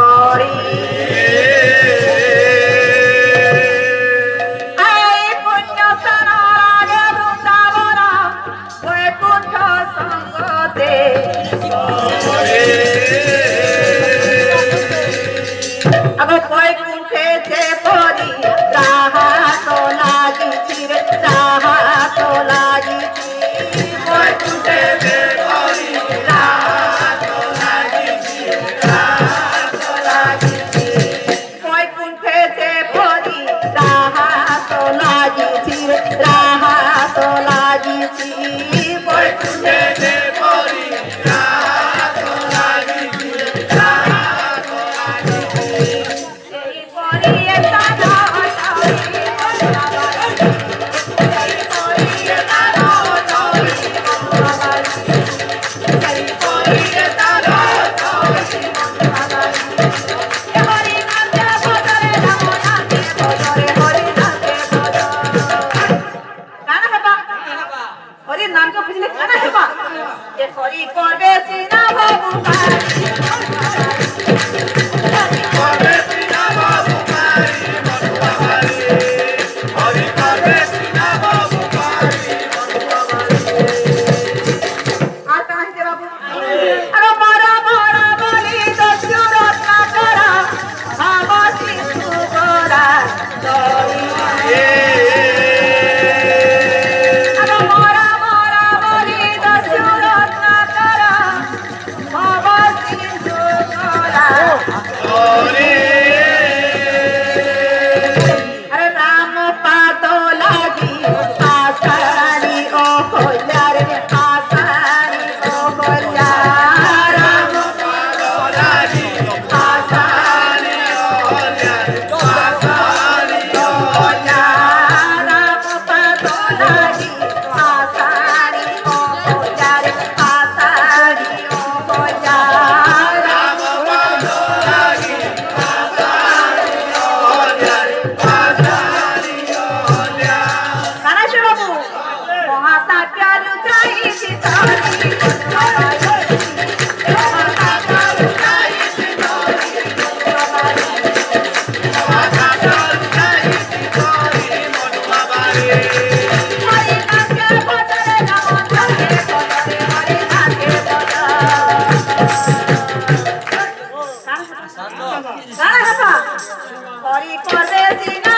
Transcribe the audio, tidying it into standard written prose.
করি এই পুণ্য স্নানের আগে বৃন্দাবন বৈকুণ্ঠ সঙ্গতে আগো বৈকুণ্ঠে যে পরি রাহা তো লাগিছি রে রাহা তো লাগিছি বৈকুণ্ঠে যে পরি রাহা তো লাগিছি রাহা তো লাগিছি বৈকুণ্ঠে যে পরি রাহা তো লাগিছি রে রাহা তো লাগিছি বৈকুণ্ঠে যে পরি রাহা তো লাগিছি রাহা তো লাগিছি এই পরি এটা না হরির নামকে বুঝলে কানা হেবা এ হরি করবে সিনা বাবু হরি করবে সিনা বাবু হরি করবে সিনা বাবু আর কাহিতে বাবু আরে মারা মারা বলি দস্যু রত্না করা ভাবতি সুগরা দই হরি করে সিনা